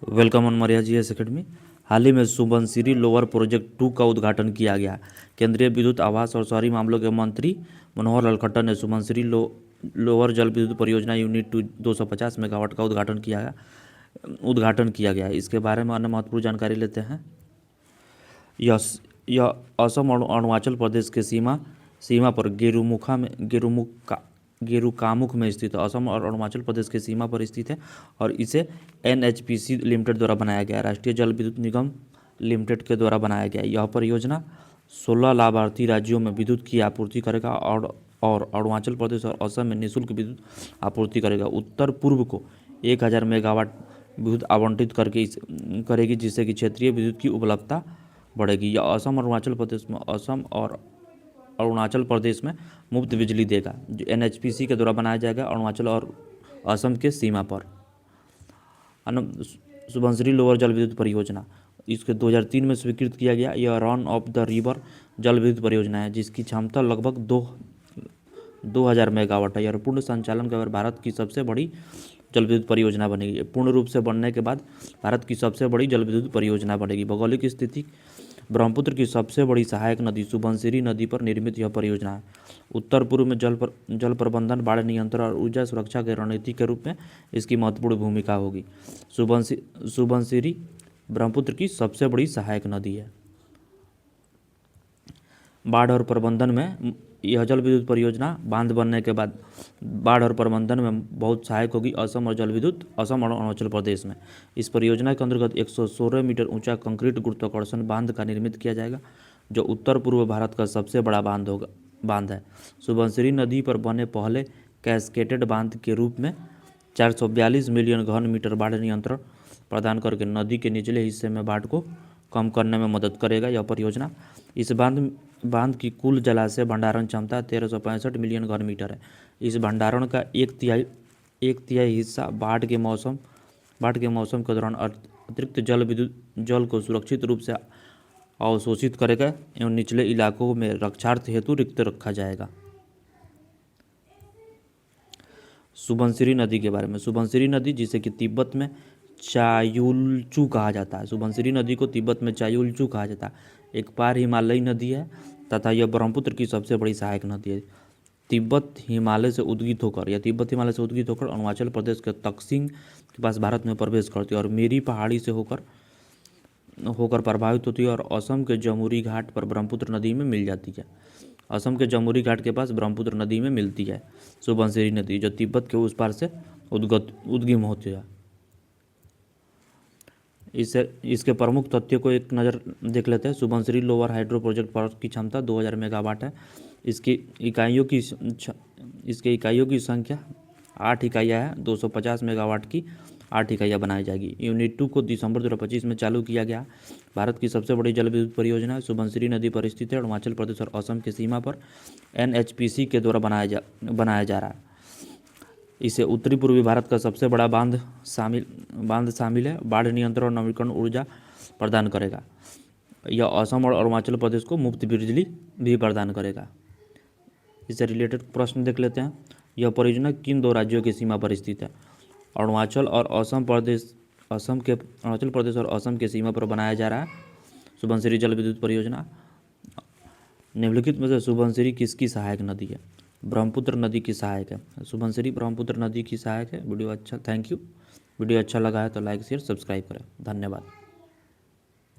Welcome on Mariya GS academy. हाल ही में सुबनसिरी लोअर प्रोजेक्ट 2 का उद्घाटन किया गया। केंद्रीय विद्युत आवास और शहरी मामलों के मंत्री मनोहर लाल खट्टर ने सुबनसिरी लोअर जल विद्युत परियोजना यूनिट 250 मेगावाट का उद्घाटन किया गया। इसके बारे में अन्य महत्वपूर्ण जानकारी लेते हैं। यह यह असम और अरुणाचल प्रदेश के सीमा पर गेरुकामुख में स्थित है। असम और अरुणाचल प्रदेश की सीमा पर स्थित है और इसे एनएचपीसी लिमिटेड द्वारा बनाया गया, राष्ट्रीय जल विद्युत निगम लिमिटेड के द्वारा बनाया गया। यह परियोजना 16 लाभार्थी राज्यों में विद्युत की आपूर्ति करेगा और अरुणाचल प्रदेश और असम में निःशुल्क विद्युत आपूर्ति करेगा। उत्तर पूर्व को 1000 मेगावाट विद्युत आवंटित करेगी, जिससे कि क्षेत्रीय विद्युत की उपलब्धता बढ़ेगी। यह असम और अरुणाचल प्रदेश में मुफ्त बिजली देगा, जो एनएचपीसी के द्वारा बनाया जाएगा अरुणाचल और असम के सीमा पर। सुबनसिरी लोअर जल विद्युत परियोजना इसके 2003 में स्वीकृत किया गया। यह रन ऑफ द रिवर जल विद्युत परियोजना है, जिसकी क्षमता लगभग 2000 मेगावाट है। यह पूर्ण संचालन के बाद भारत की सबसे बड़ी जल विद्युत परियोजना बनेगी। पूर्ण रूप से बनने के बाद भारत की सबसे बड़ी जल विद्युत परियोजना बनेगी। भौगोलिक स्थिति ब्रह्मपुत्र की सबसे बड़ी सहायक नदी सुबनसिरी नदी पर निर्मित यह परियोजना है। उत्तर पूर्व में जल प्रबंधन, बाढ़ नियंत्रण और ऊर्जा सुरक्षा के रणनीति के रूप में इसकी महत्वपूर्ण भूमिका होगी। सुबनसिरी ब्रह्मपुत्र की सबसे बड़ी सहायक नदी है। बाढ़ और प्रबंधन में यह जल विद्युत परियोजना बांध बनने के बाद बाढ़ और प्रबंधन में बहुत सहायक होगी असम और अरुणाचल प्रदेश में। इस परियोजना के अंतर्गत 116 मीटर ऊंचा कंक्रीट गुरुत्वाकर्षण बांध का निर्मित किया जाएगा, जो उत्तर पूर्व भारत का सबसे बड़ा बांध है। सुबनसिरी नदी पर बने पहले कैस्केडेड बांध के रूप में 442 मिलियन घन मीटर बाढ़ नियंत्रण प्रदान करके नदी के निचले हिस्से में बाढ़ को कम करने में मदद करेगा। यह परियोजना इस बांध की कुल जलाशय भंडारण क्षमता 1365 मिलियन घन मीटर है। इस भंडारण का एक तिहाई हिस्सा बाढ़ के मौसम के दौरान अतिरिक्त जल को सुरक्षित रूप से अवशोषित करेगा एवं निचले इलाकों में रक्षार्थ हेतु रिक्त रखा जाएगा। सुबनसिरी नदी के बारे में। सुबनसिरी नदी, जिसे कि तिब्बत में चायुल्चू कहा जाता है, सुबनसिरी नदी को तिब्बत में चायुल्चू कहा जाता है, एक पार हिमालयी नदी है तथा यह ब्रह्मपुत्र की सबसे बड़ी सहायक नदी है। तिब्बत हिमालय से उद्गीत होकर अरुणाचल प्रदेश के तकसिंग के पास भारत में प्रवेश करती है और मेरी पहाड़ी से होकर प्रभावित होती है और असम के जमुरी घाट पर ब्रह्मपुत्र नदी में मिल जाती है। असम के जमुरी घाट के पास ब्रह्मपुत्र नदी में मिलती है सुबनसिरी नदी, जो तिब्बत के उस पार से उद्गम होती है। इसके प्रमुख तथ्यों को एक नज़र देख लेते हैं। Subansiri lower hydro project power की क्षमता 2000 मेगावाट है। इसकी इकाइयों की संख्या 8 इकाइयाँ हैं। 250 मेगावाट की 8 इकाइयाँ बनाई जाएगी। यूनिट 2 को दिसंबर 2025 में चालू किया गया। भारत की सबसे बड़ी जल विद्युत परियोजना है। सुबनसिरी नदी पर स्थित है। अरुणाचल प्रदेश और असम की सीमा पर एनएचपीसी के द्वारा बनाया जा रहा है। इसे उत्तरी पूर्वी भारत का सबसे बड़ा बांध शामिल है। बाढ़ नियंत्रण और नवीकरण ऊर्जा प्रदान करेगा। यह असम और अरुणाचल प्रदेश को मुफ्त बिजली भी प्रदान करेगा। इससे रिलेटेड प्रश्न देख लेते हैं। यह परियोजना किन दो राज्यों की सीमा पर स्थित है? अरुणाचल प्रदेश और असम के सीमा पर बनाया जा रहा है सुबनसिरी जल विद्युत परियोजना। निम्नलिखित में से सुबनसिरी किसकी सहायक नदी है? ब्रह्मपुत्र नदी की सहायक है। सुबनसिरी ब्रह्मपुत्र नदी की सहायक है। Thank you. वीडियो अच्छा लगा है तो लाइक शेयर सब्सक्राइब करें। धन्यवाद।